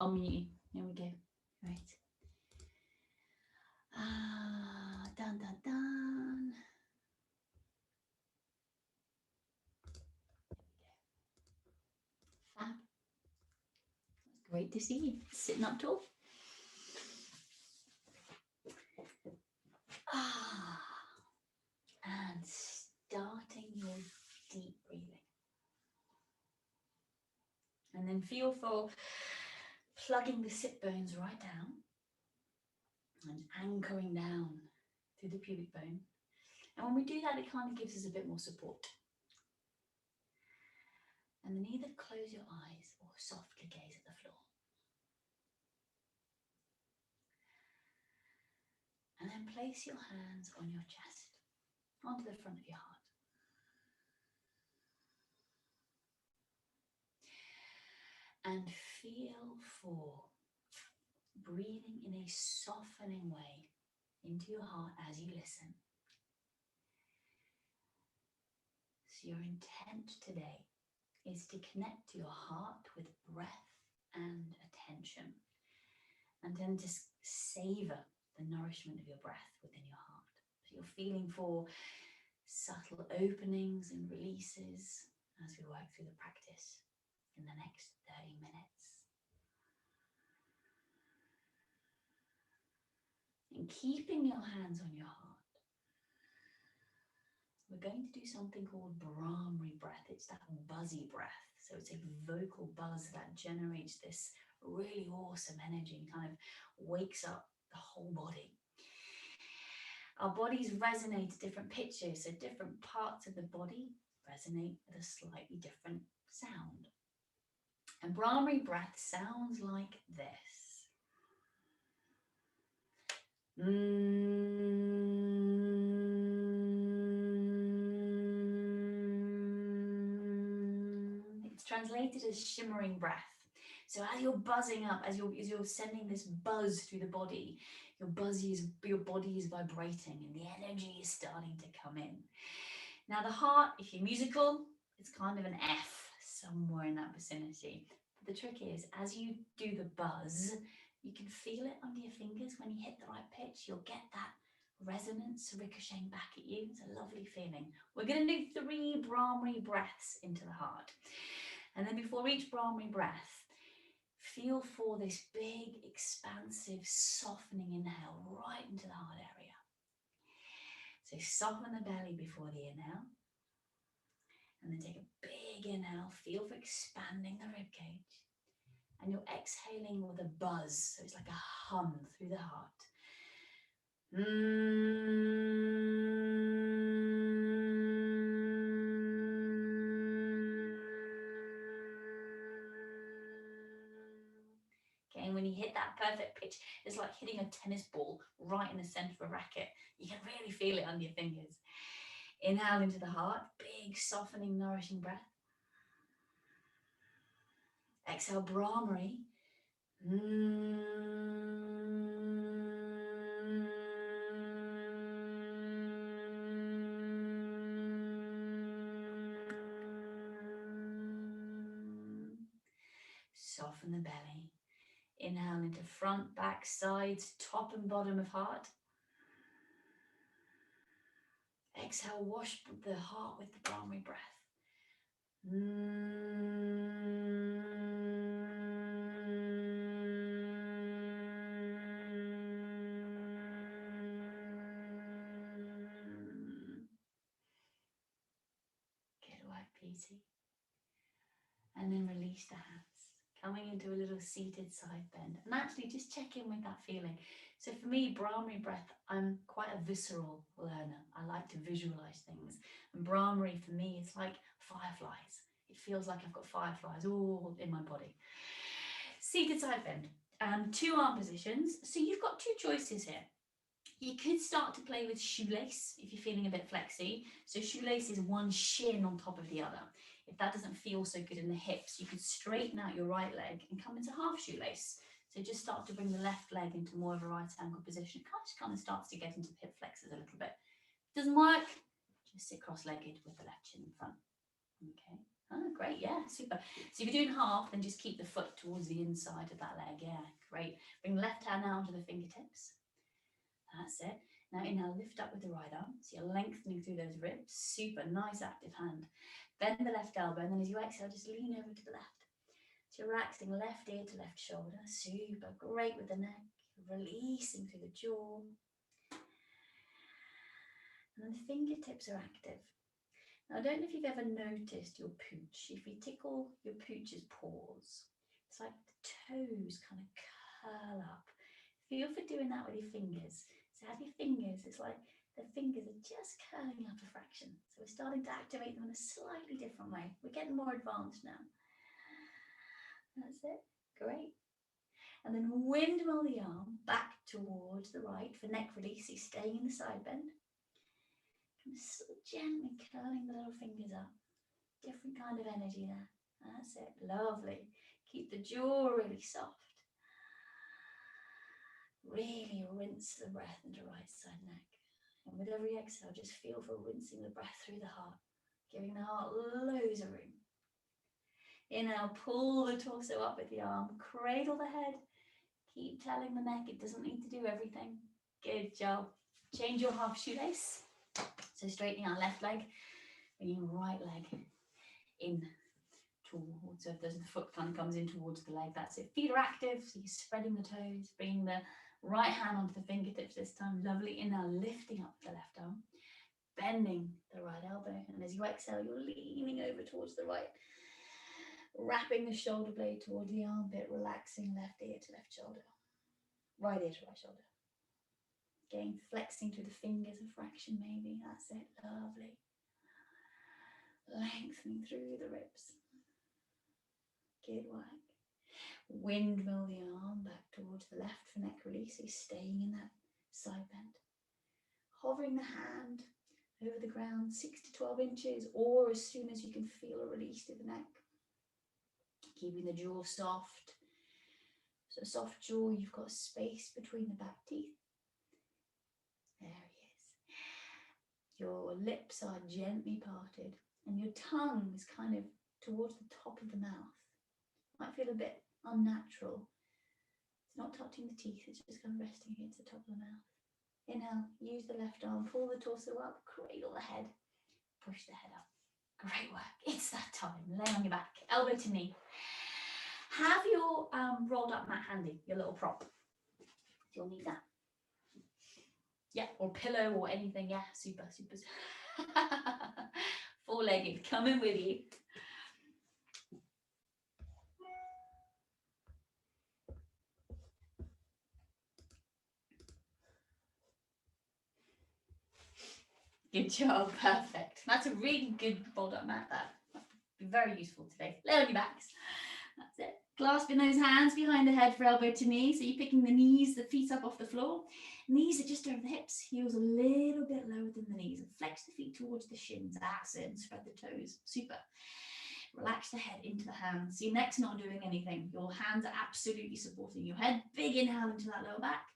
Unmute. Here we go. Right. Dun dun dun. Fab. It's great to see you sitting up tall. And starting your deep breathing. And then feel for plugging the sit bones right down and anchoring down through the pubic bone. And when we do that, it kind of gives us a bit more support. And then either close your eyes or softly gaze at the floor. And then place your hands on your chest, onto the front of your heart. And feel for breathing in a softening way into your heart as you listen. So your intent today is to connect your heart with breath and attention, and then to savor the nourishment of your breath within your heart. So you're feeling for subtle openings and releases as we work through the practice in the next 30 minutes. And keeping your hands on your heart, we're going to do something called brahmari breath. It's that buzzy breath. So it's a vocal buzz that generates this really awesome energy and kind of wakes up the whole body. Our bodies resonate at different pitches, so different parts of the body resonate at a slightly different sound. And brahmari breath sounds like this. It's translated as shimmering breath. So as you're buzzing up, as you're sending this buzz through the body, your body is vibrating and the energy is starting to come in. Now the heart, if you're musical, it's kind of an F somewhere in that vicinity. But the trick is, as you do the buzz, you can feel it under your fingers. When you hit the right pitch, you'll get that resonance ricocheting back at you. It's a lovely feeling. We're going to do 3 brahmari breaths into the heart. And then before each brahmari breath, feel for this big, expansive, softening inhale right into the heart area. So soften the belly before the inhale. And then take a big inhale. Feel for expanding the rib cage. And you're exhaling with a buzz. So it's like a hum through the heart. Okay, and when you hit that perfect pitch, it's like hitting a tennis ball right in the center of a racket. You can really feel it under your fingers. Inhale into the heart, big, softening, nourishing breath. Exhale, brahmari. Soften the belly. Inhale into front, back, sides, top and bottom of heart. Exhale, wash the heart with the brahmari breath. Good work, Peter. And then release the hands, coming into a little seated side bend. And actually just check in with that feeling. So for me, brahmari breath, I'm quite a visceral learner. I like to visualize things. And brahmari for me, it's like fireflies. It feels like I've got fireflies all in my body. Seated side bend. 2 arm positions. So you've got 2 choices here. You could start to play with shoelace if you're feeling a bit flexy. So shoelace is one shin on top of the other. If that doesn't feel so good in the hips, you could straighten out your right leg and come into half shoelace. So just start to bring the left leg into more of a right angle position. It kind of starts to get into the hip flexors a little bit. Doesn't work, just sit cross-legged with the left shin in front. Okay. Oh, great, yeah, super. So if you're doing half, then just keep the foot towards the inside of that leg. Yeah, great. Bring the left hand out to the fingertips. That's it. Now inhale, lift up with the right arm. So you're lengthening through those ribs. Super, nice active hand. Bend the left elbow, and then as you exhale, just lean over to the left. So you're relaxing left ear to left shoulder. Super, great with the neck. Releasing through the jaw. And then the fingertips are active. Now, I don't know if you've ever noticed your pooch. If you tickle your pooch's paws, it's like the toes kind of curl up. Feel for doing that with your fingers. So have your fingers, it's like the fingers are just curling up a fraction. So we're starting to activate them in a slightly different way. We're getting more advanced now. That's it. Great. And then windmill the arm back towards the right for neck release. So you're staying in the side bend. Just gently curling the little fingers up. Different kind of energy there. That's it. Lovely. Keep the jaw really soft. Really rinse the breath into right side neck. And with every exhale, just feel for rinsing the breath through the heart, giving the heart loads of room. Inhale, pull the torso up with the arm, cradle the head. Keep telling the neck it doesn't need to do everything. Good job. Change your half shoelace. So straightening our left leg, bringing right leg in towards, so if the foot kind of comes in towards the leg, that's it. Feet are active, so you're spreading the toes, bringing the right hand onto the fingertips this time. Lovely. Inhale, lifting up the left arm, bending the right elbow, and as you exhale, you're leaning over towards the right, wrapping the shoulder blade towards the armpit, relaxing left ear to left shoulder, right ear to right shoulder. Again, flexing through the fingers a fraction maybe. That's it. Lovely. Lengthening through the ribs. Good work. Windmill the arm back towards the left for neck release. So you're staying in that side bend. Hovering the hand over the ground 6 to 12 inches, or as soon as you can feel a release to the neck. Keeping the jaw soft. So soft jaw, you've got space between the back teeth. There he is. Your lips are gently parted and your tongue is kind of towards the top of the mouth. Might feel a bit unnatural. It's not touching the teeth, it's just kind of resting against the top of the mouth. Inhale, use the left arm, pull the torso up, cradle the head, push the head up. Great work. It's that time. Lay on your back, elbow to knee. Have your rolled up mat handy, your little prop. You'll need that. Yeah, or pillow or anything. Yeah, super, super. Four-legged, coming with you. Good job, perfect. That's a really good rolled up mat. That'll be very useful today. Lay on your backs. That's it. Clasping those hands behind the head for elbow to knee. So you're picking the knees, the feet up off the floor. Knees are just over the hips. Heels a little bit lower than the knees. And flex the feet towards the shins. That's it. And spread the toes. Super. Relax the head into the hands. So your neck's not doing anything. Your hands are absolutely supporting your head. Big inhale into that lower back.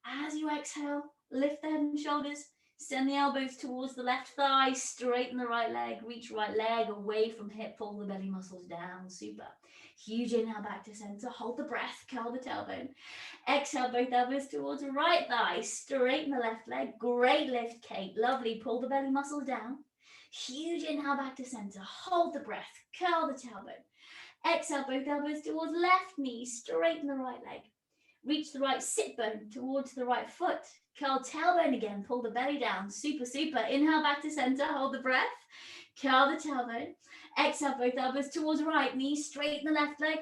As you exhale, lift the head and shoulders. Send the elbows towards the left thigh, straighten the right leg, reach right leg away from hip, pull the belly muscles down, super. Huge inhale back to center, hold the breath, curl the tailbone. Exhale, both elbows towards the right thigh, straighten the left leg, great lift, Kate, lovely, pull the belly muscles down. Huge inhale back to center, hold the breath, curl the tailbone. Exhale, both elbows towards left knee, straighten the right leg. Reach the right sit bone towards the right foot. Curl tailbone again, pull the belly down. Super, super. Inhale back to center, hold the breath. Curl the tailbone. Exhale, both elbows towards right knee, straighten the left leg.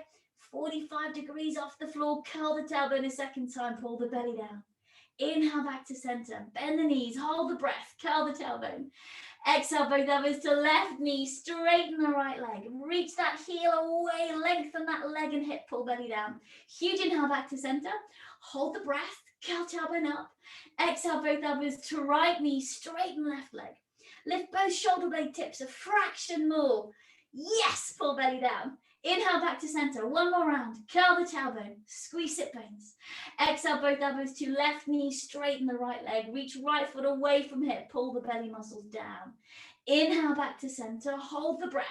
45 degrees off the floor, curl the tailbone a second time, pull the belly down. Inhale back to center, bend the knees, hold the breath, curl the tailbone. Exhale, both elbows to left knee, straighten the right leg. Reach that heel away, lengthen that leg and hip, pull belly down. Huge inhale back to center. Hold the breath, curl tailbone up. Exhale, both elbows to right knee, straighten left leg. Lift both shoulder blade tips a fraction more. Yes, pull belly down. Inhale back to center. One more round. Curl the tailbone. Squeeze sit bones. Exhale, both elbows to left knee. Straighten the right leg. Reach right foot away from hip. Pull the belly muscles down. Inhale back to center. Hold the breath.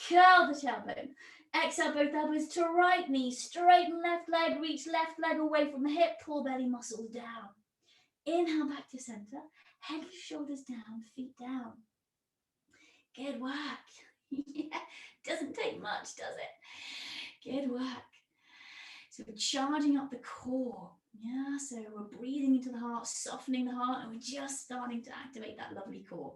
curl the tailbone. Exhale, both elbows to right knee, straighten left leg, reach left leg away from the hip, pull belly muscles down. Inhale back to center, head and shoulders down, feet down. Good work. Yeah, doesn't take much, does it? Good work. So we're charging up the core. Yeah, so we're breathing into the heart, softening the heart, and we're just starting to activate that lovely core.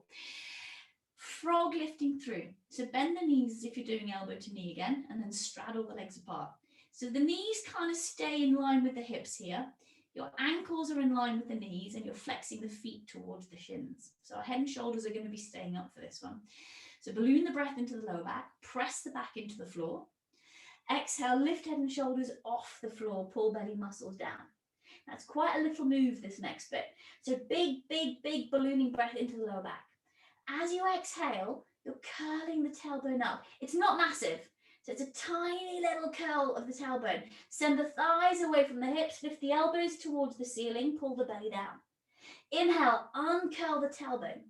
Frog lifting through. So bend the knees as if you're doing elbow to knee again, and then straddle the legs apart. So the knees kind of stay in line with the hips here. Your ankles are in line with the knees, and you're flexing the feet towards the shins. So our head and shoulders are going to be staying up for this one. So balloon the breath into the lower back, press the back into the floor. Exhale, lift head and shoulders off the floor, pull belly muscles down. That's quite a little move, this next bit. So big, big, big ballooning breath into the lower back. As you exhale, you're curling the tailbone up. It's not massive, so it's a tiny little curl of the tailbone. Send the thighs away from the hips, lift the elbows towards the ceiling, pull the belly down. Inhale, uncurl the tailbone.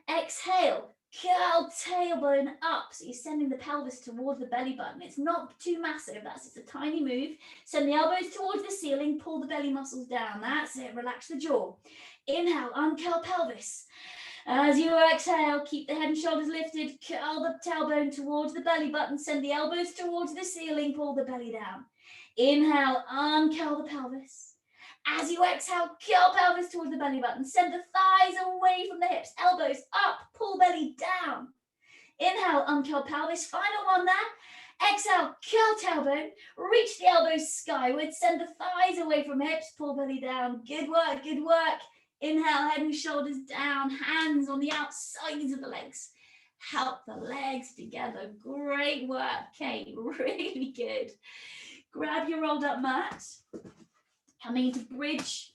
Exhale, curl tailbone up. So you're sending the pelvis towards the belly button. It's not too massive, that's just a tiny move. Send the elbows towards the ceiling, pull the belly muscles down. That's it, relax the jaw. Inhale, uncurl pelvis. As you exhale, keep the head and shoulders lifted, curl the tailbone towards the belly button, send the elbows towards the ceiling, pull the belly down. Inhale, uncurl the pelvis. As you exhale, curl pelvis towards the belly button, send the thighs away from the hips, elbows up, pull belly down. Inhale, uncurl pelvis, final one there. Exhale, curl tailbone, reach the elbows skyward, send the thighs away from hips, pull belly down. Good work, good work. Inhale, head and shoulders down, hands on the outsides of the legs. Help the legs together. Great work, Kate, really good. Grab your rolled up mat. Coming into bridge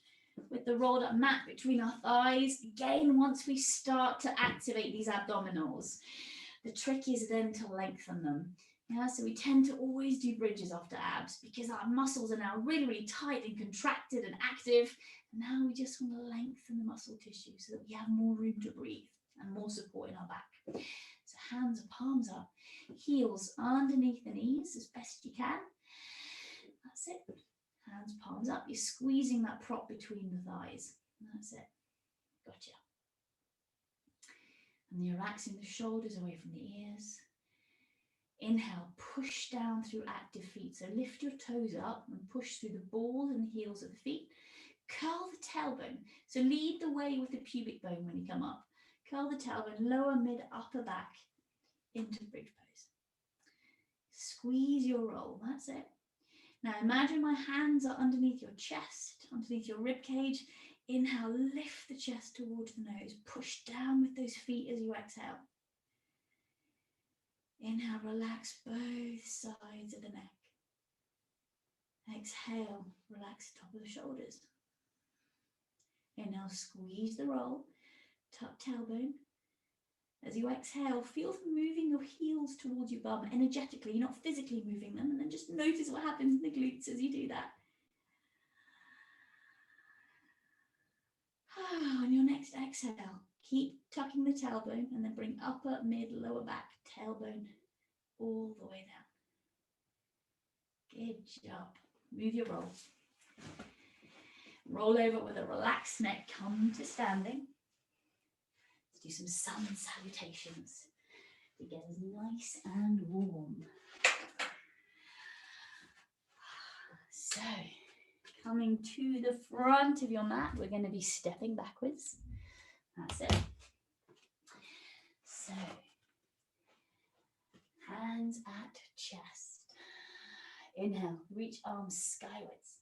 with the rolled up mat between our thighs. Again, once we start to activate these abdominals, the trick is then to lengthen them. Yeah, so we tend to always do bridges after abs because our muscles are now really, really tight and contracted and active. And now we just want to lengthen the muscle tissue so that we have more room to breathe and more support in our back. So hands and palms up, heels underneath the knees as best you can. That's it. Hands, palms up. You're squeezing that prop between the thighs. That's it. Gotcha. And you're relaxing the shoulders away from the ears. Inhale, push down through active feet. So lift your toes up and push through the balls and the heels of the feet. Curl the tailbone. So lead the way with the pubic bone when you come up. Curl the tailbone, lower, mid, upper back into bridge pose. Squeeze your roll. That's it. Now imagine my hands are underneath your chest, underneath your rib cage. Inhale, lift the chest towards the nose. Push down with those feet as you exhale. Inhale, relax both sides of the neck. Exhale, relax the top of the shoulders. Inhale, squeeze the roll, tuck tailbone. As you exhale, feel for moving your heels towards your bum energetically. You're not physically moving them, and then just notice what happens in the glutes as you do that. On your next exhale, keep tucking the tailbone and then bring upper, mid, lower back, tailbone all the way down. Good job. Move your roll. Roll over with a relaxed neck, come to standing. Let's do some sun salutations to get us nice and warm. So, coming to the front of your mat, we're going to be stepping backwards. That's it. So, hands at chest. Inhale, reach arms skywards.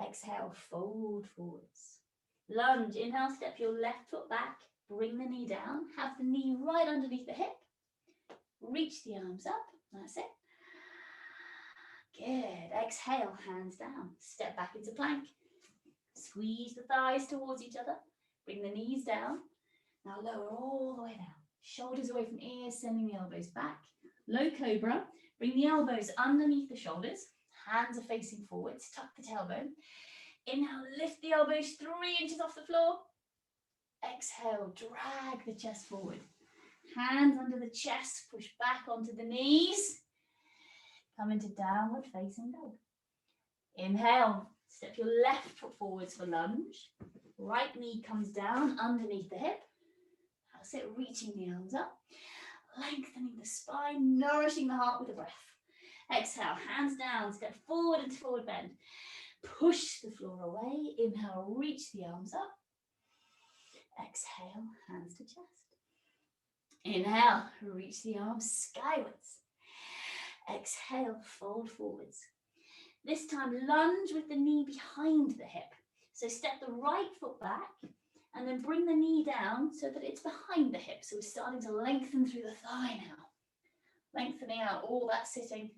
Exhale, fold forwards. Lunge, inhale, step your left foot back, bring the knee down, have the knee right underneath the hip. Reach the arms up, that's it. Good, exhale, hands down, step back into plank. Squeeze the thighs towards each other, bring the knees down. Now lower all the way down, shoulders away from ears, sending the elbows back. Low cobra, bring the elbows underneath the shoulders, hands are facing forwards, tuck the tailbone. Inhale, lift the elbows 3 inches off the floor. Exhale, drag the chest forward. Hands under the chest, push back onto the knees. Come into downward facing dog. Inhale, step your left foot forwards for lunge. Right knee comes down underneath the hip. That's it, reaching the arms up. Lengthening the spine, nourishing the heart with the breath. Exhale, hands down, step forward into forward bend. Push the floor away. Inhale, reach the arms up. Exhale, hands to chest. Inhale, reach the arms skywards. Exhale, fold forwards. This time, lunge with the knee behind the hip. So step the right foot back and then bring the knee down so that it's behind the hip. So we're starting to lengthen through the thigh now. Lengthening out all that sitting.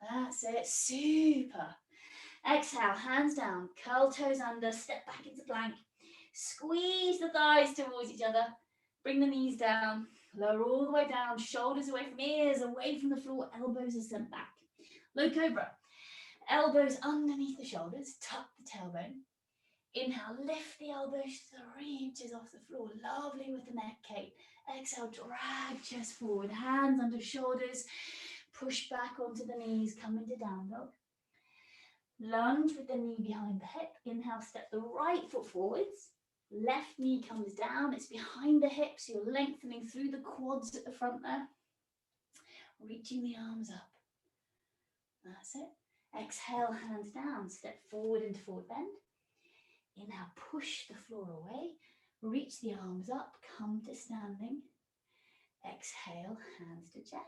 That's it, super. Exhale, hands down, curl toes under, step back into plank. Squeeze the thighs towards each other. Bring the knees down, lower all the way down, shoulders away from ears, away from the floor, elbows are sent back. Low cobra. Elbows underneath the shoulders, tuck the tailbone. Inhale, lift the elbows 3 inches off the floor. Lovely with the neck, Kate. Exhale, drag chest forward, hands under shoulders. Push back onto the knees, come into down dog. Lunge with the knee behind the hip. Inhale, step the right foot forwards. Left knee comes down, it's behind the hips. You're lengthening through the quads at the front there. Reaching the arms up. That's it. Exhale, hands down, step forward into forward bend. Inhale, push the floor away. Reach the arms up, come to standing. Exhale, hands to chest.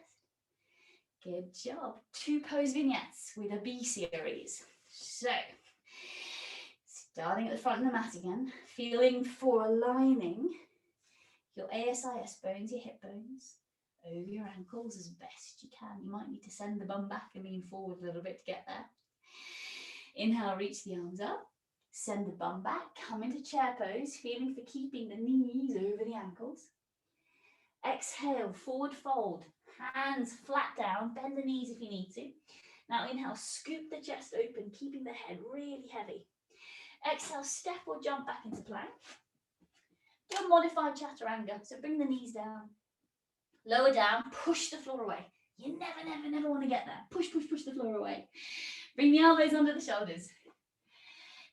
Good job. 2 pose vignettes with a B series. So, starting at the front of the mat again, feeling for aligning your ASIS bones, your hip bones, over your ankles as best you can. You might need to send the bum back and lean forward a little bit to get there. Inhale, reach the arms up. Send the bum back, come into chair pose, feeling for keeping the knees over the ankles. Exhale, forward fold, hands flat down, bend the knees if you need to. Now inhale, scoop the chest open, keeping the head really heavy. Exhale, step or jump back into plank. Do a modified chaturanga, so bring the knees down. Lower down, push the floor away. You never want to get there. Push the floor away. Bring the elbows under the shoulders.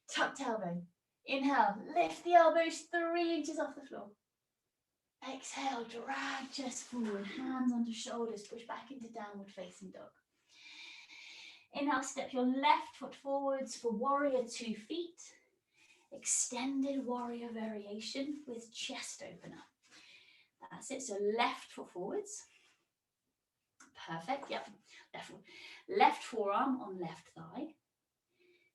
Tuck tailbone. Inhale, lift the elbows 3 inches off the floor. Exhale, drag chest forward, hands under shoulders, push back into downward facing dog. Inhale, step your left foot forwards for warrior 2 feet. Extended warrior variation with chest opener. That's it, so left foot forwards. Perfect, yep. Left forearm on left thigh.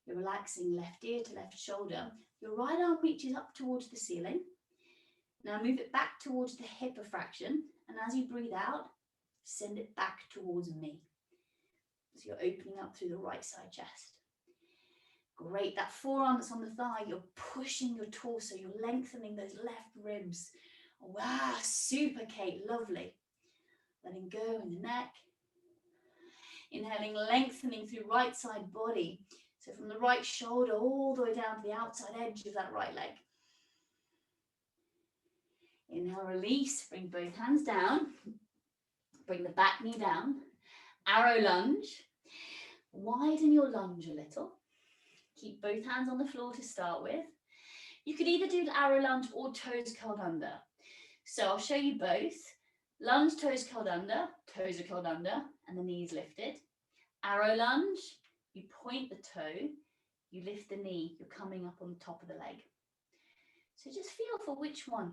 You're relaxing left ear to left shoulder. Your right arm reaches up towards the ceiling. Now move it back towards the hip a fraction, and as you breathe out, send it back towards me. So you're opening up through the right side chest. Great, that forearm that's on the thigh, you're pushing your torso, you're lengthening those left ribs. Wow, super, Kate, lovely. Letting go in the neck. Inhaling, lengthening through right side body. So from the right shoulder all the way down to the outside edge of that right leg. Inhale, release, bring both hands down. Bring the back knee down. Arrow lunge. Widen your lunge a little. Keep both hands on the floor to start with. You could either do the arrow lunge or toes curled under. So I'll show you both. Lunge, toes curled under, toes are curled under, and the knees lifted. Arrow lunge, you point the toe, you lift the knee, you're coming up on the top of the leg. So just feel for which one.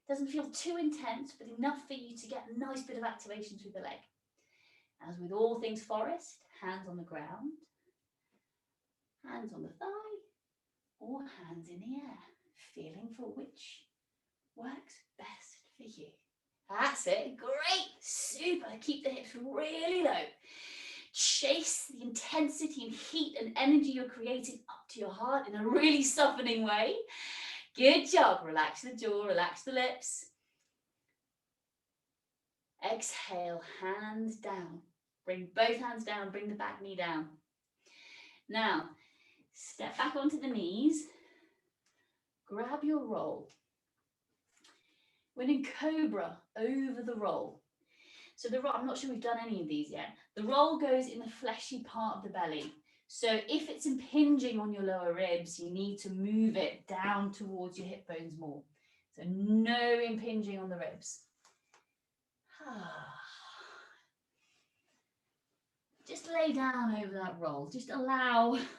It doesn't feel too intense, but enough for you to get a nice bit of activation through the leg. As with all things Forrest, hands on the ground, hands on the thigh, or hands in the air, feeling for which works best for you. That's it, great, super. Keep the hips really low. Chase the intensity and heat and energy you're creating up to your heart in a really softening way. Good job. Relax the jaw, relax the lips. Exhale, hands down. Bring both hands down, bring the back knee down. Now, step back onto the knees. Grab your roll. We're in cobra over the roll. So the roll, I'm not sure we've done any of these yet. The roll goes in the fleshy part of the belly. So if it's impinging on your lower ribs, you need to move it down towards your hip bones more. So no impinging on the ribs. Just lay down over that roll. Just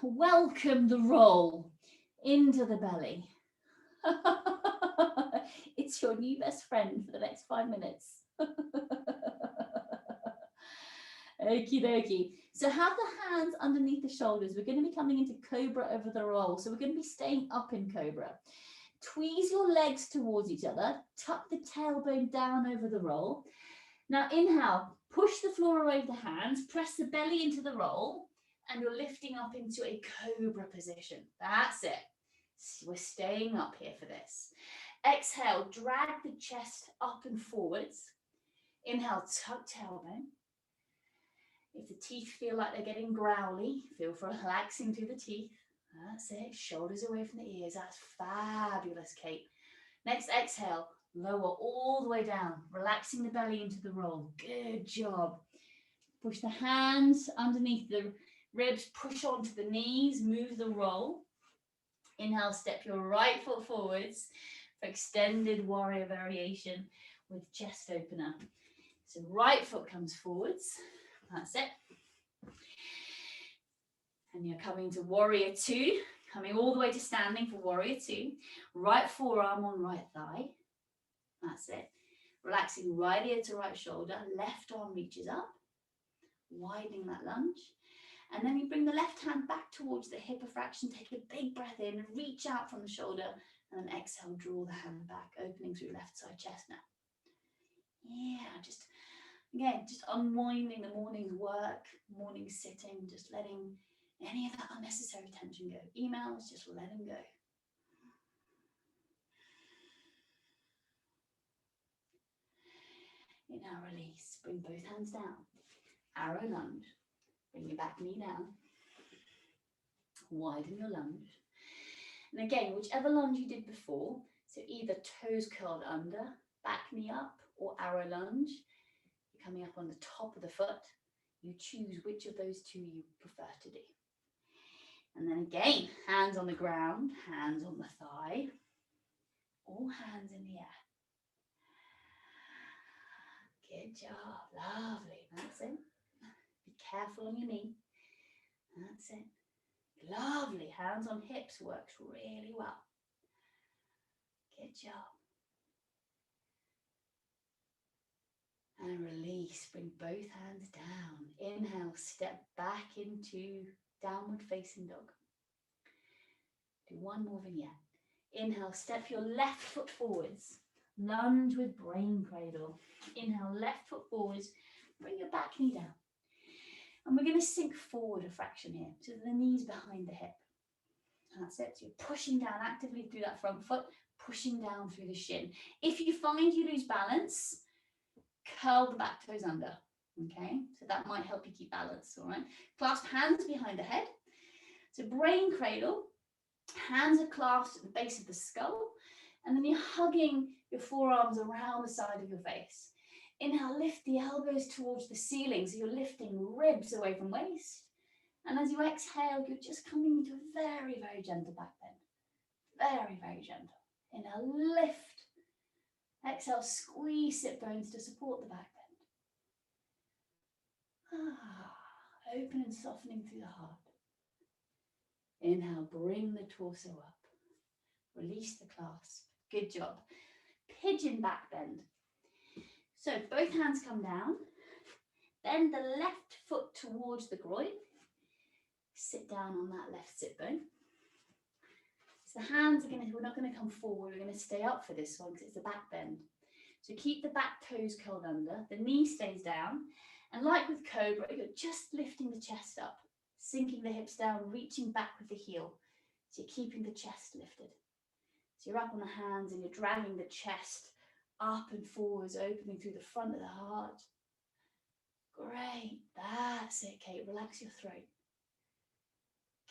welcome the roll into the belly. It's your new best friend for the next 5 minutes. Okie dokie. So have the hands underneath the shoulders. We're going to be coming into cobra over the roll. So we're going to be staying up in cobra. Tweeze your legs towards each other. Tuck the tailbone down over the roll. Now inhale, push the floor away with the hands. Press the belly into the roll. And you're lifting up into a cobra position. That's it. So we're staying up here for this. Exhale, drag the chest up and forwards. Inhale, tuck tailbone. If the teeth feel like they're getting growly, feel for relaxing through the teeth. That's it. Shoulders away from the ears. That's fabulous, Kate. Next, exhale. Lower all the way down. Relaxing the belly into the roll. Good job. Push the hands underneath the ribs. Push onto the knees. Move the roll. Inhale, step your right foot forwards for extended warrior variation with chest opener. So right foot comes forwards. That's it. And you're coming to warrior two, coming all the way to standing for warrior two. Right forearm on right thigh. That's it. Relaxing right ear to right shoulder. Left arm reaches up, widening that lunge. And then you bring the left hand back towards the hip of fraction. Take a big breath in, reach out from the shoulder, and then exhale, draw the hand back, opening through left side chest now. Yeah, just unwinding the morning's work, morning sitting, just letting any of that unnecessary tension go. Emails, just let them go. Inhale, release. Bring both hands down. Arrow lunge. Bring your back knee down. Widen your lunge. And again, whichever lunge you did before, so either toes curled under, back knee up, or arrow lunge, you're coming up on the top of the foot. You choose which of those two you prefer to do. And then again, hands on the ground, hands on the thigh, all hands in the air. Good job, lovely, that's it. Be careful on your knee, that's it. Lovely, hands on hips works really well. Good job. And release, bring both hands down. Inhale, step back into downward facing dog. Do one more vignette. Inhale, step your left foot forwards. Lunge with brain cradle. Inhale, left foot forwards. Bring your back knee down. And we're going to sink forward a fraction here. So the knees behind the hip. That's it. So you're pushing down actively through that front foot, pushing down through the shin. If you find you lose balance, curl the back toes under. Okay, so that might help you keep balance. All right. Clasp hands behind the head. So brain cradle. Hands are clasped at the base of the skull. And then you're hugging your forearms around the side of your face. Inhale, lift the elbows towards the ceiling. So you're lifting ribs away from waist. And as you exhale, you're just coming into a very, very gentle back bend. Very, very gentle. Inhale, lift. Exhale, squeeze sit bones to support the back bend. Open and softening through the heart. Inhale, bring the torso up. Release the clasp. Good job. Pigeon back bend. So both hands come down. Bend the left foot towards the groin. Sit down on that left sit bone. So the hands are we're not going to come forward. We're going to stay up for this one because it's a back bend. So keep the back toes curled under. The knee stays down. And like with cobra, you're just lifting the chest up, sinking the hips down, reaching back with the heel. So you're keeping the chest lifted. So you're up on the hands and you're dragging the chest up and forwards, opening through the front of the heart. Great. That's it, Kate. Relax your throat.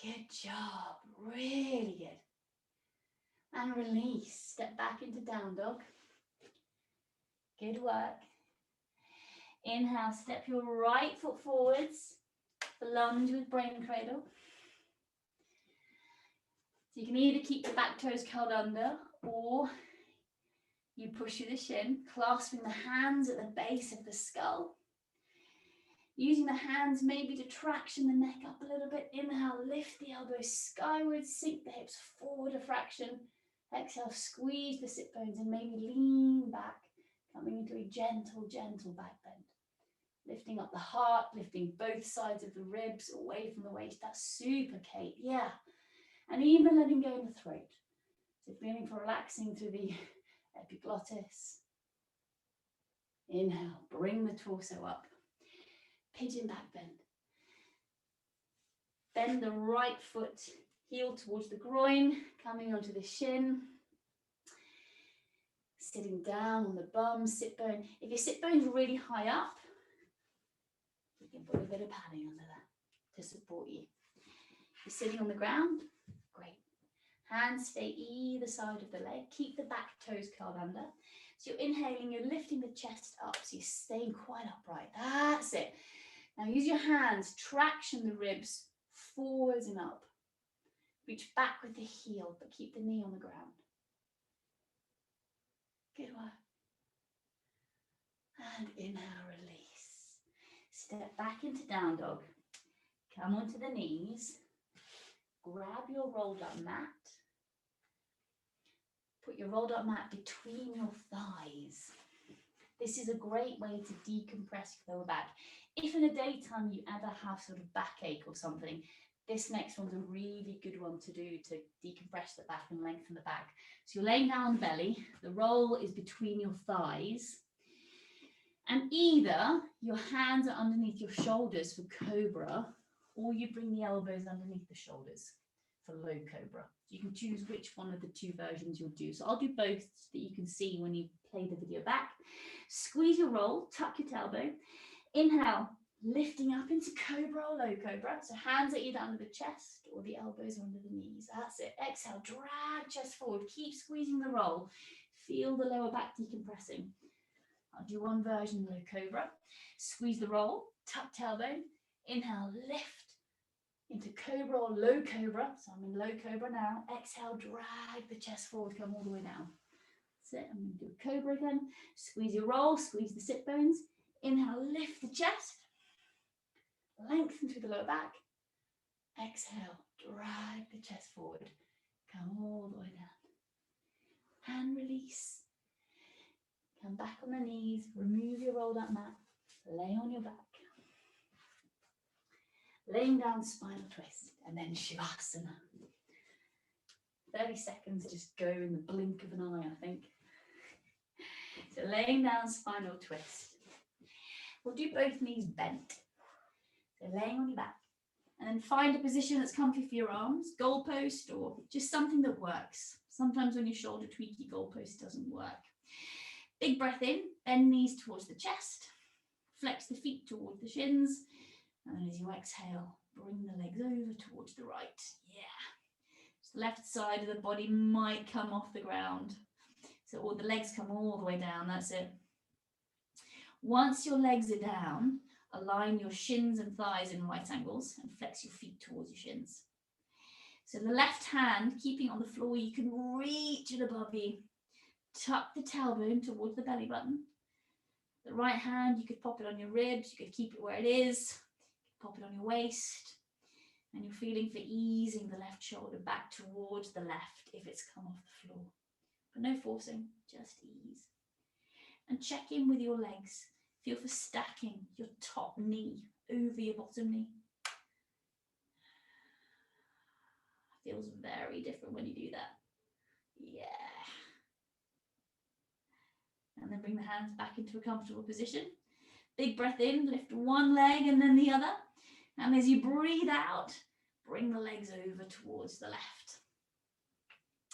Good job. Really good. And release. Step back into down dog. Good work. Inhale, step your right foot forwards. Lunge with brain cradle. So you can either keep the back toes curled under, or you push through the shin, clasping the hands at the base of the skull. Using the hands maybe to traction the neck up a little bit. Inhale, lift the elbows skyward, sink the hips forward a fraction. Exhale, squeeze the sit bones and maybe lean back, coming into a gentle, gentle back bend. Lifting up the heart, lifting both sides of the ribs away from the waist. That's super, Kate. Yeah. And even letting go in the throat. So feeling for relaxing through the epiglottis. Inhale, bring the torso up. Pigeon back bend. Bend the right foot, heel towards the groin, coming onto the shin. Sitting down on the bum, sit bone. If your sit bone's really high up, you can put a bit of padding under that to support you. If you're sitting on the ground, great. Hands stay either side of the leg. Keep the back toes curled under. So you're inhaling, you're lifting the chest up, so you're staying quite upright. That's it. Now use your hands, traction the ribs forwards and up. Reach back with the heel, but keep the knee on the ground. Good work. And inhale, release. Step back into down dog. Come onto the knees. Grab your rolled up mat. Put your rolled up mat between your thighs. This is a great way to decompress your lower back. If in the daytime you ever have sort of backache or something, this next one's a really good one to do to decompress the back and lengthen the back. So you're laying down on the belly, the roll is between your thighs, and either your hands are underneath your shoulders for cobra, or you bring the elbows underneath the shoulders for low cobra. You can choose which one of the two versions you'll do. So I'll do both so that you can see when you play the video back. Squeeze your roll, tuck your tailbone. Inhale, lifting up into cobra or low cobra. So hands are either under the chest or the elbows are under the knees. That's it. Exhale, drag chest forward. Keep squeezing the roll. Feel the lower back decompressing. I'll do one version, low cobra. Squeeze the roll, tuck tailbone. Inhale, lift into cobra or low cobra. So I'm in low cobra now. Exhale, drag the chest forward, come all the way down. That's it. I'm going to do a cobra again. Squeeze your roll, squeeze the sit bones. Inhale, lift the chest. Lengthen through the lower back. Exhale, drag the chest forward. Come all the way down. And release. Come back on the knees. Remove your rolled up mat. Lay on your back. Laying down spinal twist. And then Savasana. 30 seconds just go in the blink of an eye, I think. So laying down spinal twist. We'll do both knees bent. So laying on your back. And then find a position that's comfy for your arms, goalpost or just something that works. Sometimes when your shoulder tweaky goalpost doesn't work. Big breath in, bend knees towards the chest. Flex the feet towards the shins. And then as you exhale, bring the legs over towards the right. Yeah. So the left side of the body might come off the ground. So all the legs come all the way down, that's it. Once your legs are down, align your shins and thighs in right angles and flex your feet towards your shins. So the left hand, keeping on the floor, you can reach it above you. Tuck the tailbone towards the belly button. The right hand, you could pop it on your ribs, you could keep it where it is, pop it on your waist. And you're feeling for easing the left shoulder back towards the left if it's come off the floor. But no forcing, just ease. And check in with your legs. Feel for stacking your top knee over your bottom knee. Feels very different when you do that. Yeah. And then bring the hands back into a comfortable position. Big breath in, lift one leg and then the other. And as you breathe out, bring the legs over towards the left.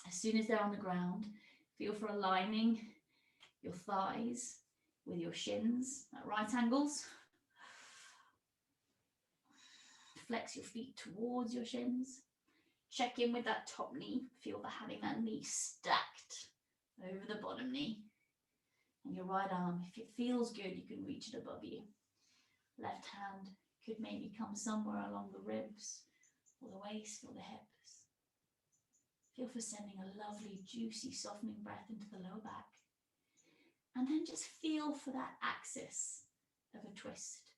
As soon as they're on the ground, feel for aligning your thighs with your shins at right angles. Flex your feet towards your shins. Check in with that top knee. Feel for having that knee stacked over the bottom knee. And your right arm, if it feels good, you can reach it above you. Left hand could maybe come somewhere along the ribs or the waist or the hips. Feel for sending a lovely, juicy, softening breath into the lower back. And then just feel for that axis of a twist.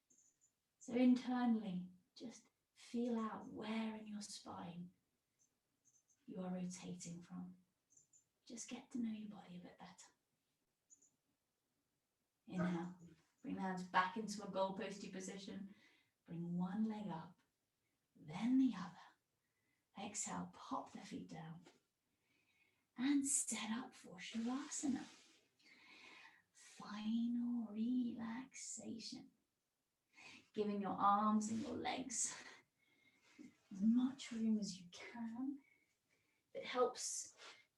So internally, just feel out where in your spine you are rotating from. Just get to know your body a bit better. Inhale, bring the hands back into a goalposty position. Bring one leg up, then the other. Exhale, pop the feet down. And set up for Savasana. Final relaxation. Giving your arms and your legs as much room as you can. It helps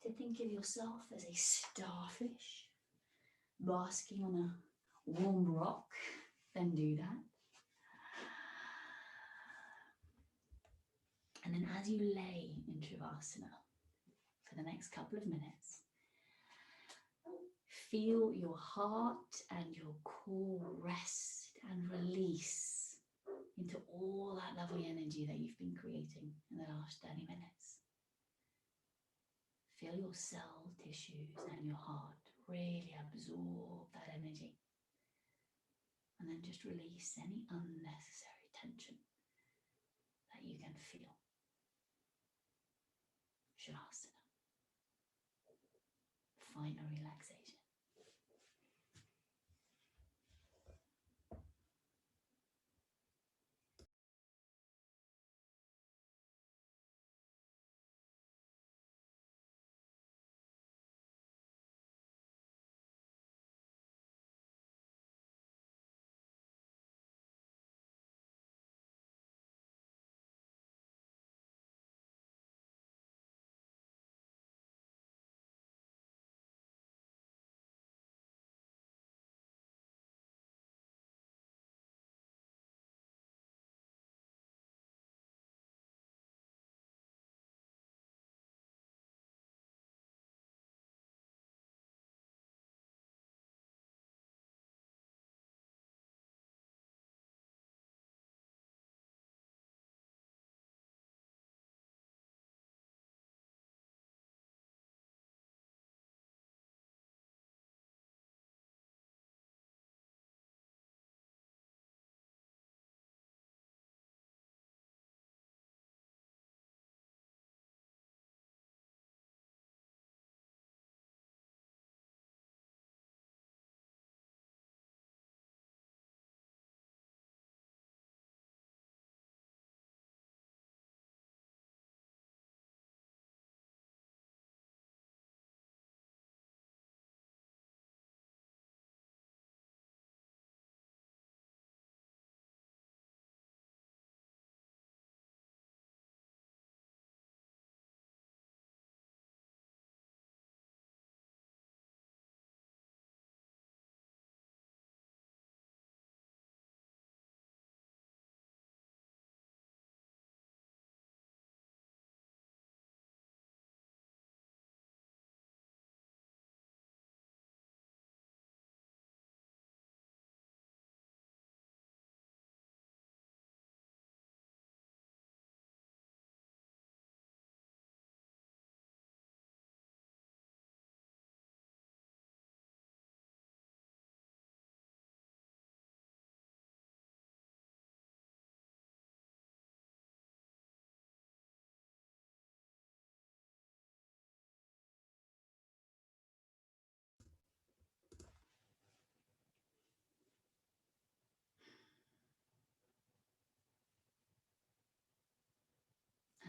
to think of yourself as a starfish basking on a warm rock. Then do that. And then as you lay in Savasana for the next couple of minutes, feel your heart and your core rest and release into all that lovely energy that you've been creating in the last 30 minutes. Feel your cell tissues and your heart really absorb that energy. And then just release any unnecessary tension that you can feel. Shavasana. Final relaxation.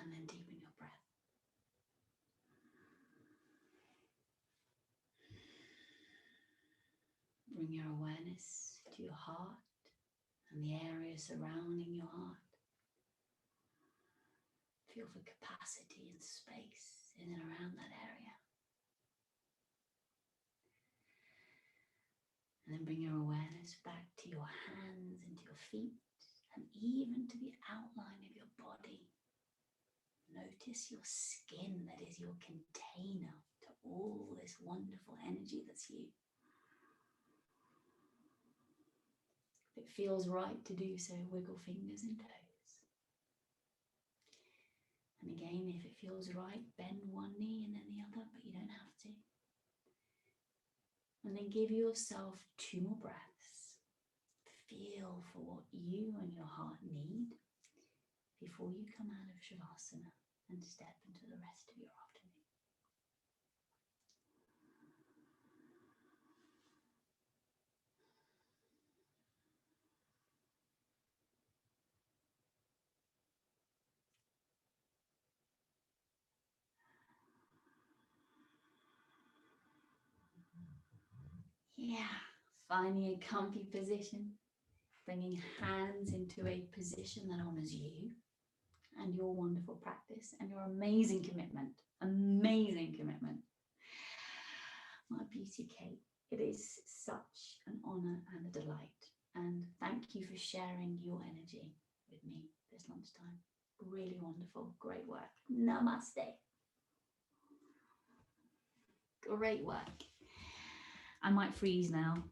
And then deepen your breath. Bring your awareness to your heart and the area surrounding your heart. Feel for capacity and space in and around that area. And then bring your awareness back to your hands and to your feet and even to the outline of your body. Notice your skin that is your container to all this wonderful energy that's you. If it feels right to do so, wiggle fingers and toes. And again, if it feels right, bend one knee and then the other, but you don't have to. And then give yourself 2 more breaths. Feel for what you and your heart need before you come out of Savasana and step into the rest of your afternoon. Yeah, finding a comfy position, bringing hands into a position that honors you and your wonderful practice and your amazing commitment. Amazing commitment. My beauty Kate, it is such an honor and a delight. And thank you for sharing your energy with me this lunchtime. Really wonderful. Great work. Namaste. Great work. I might freeze now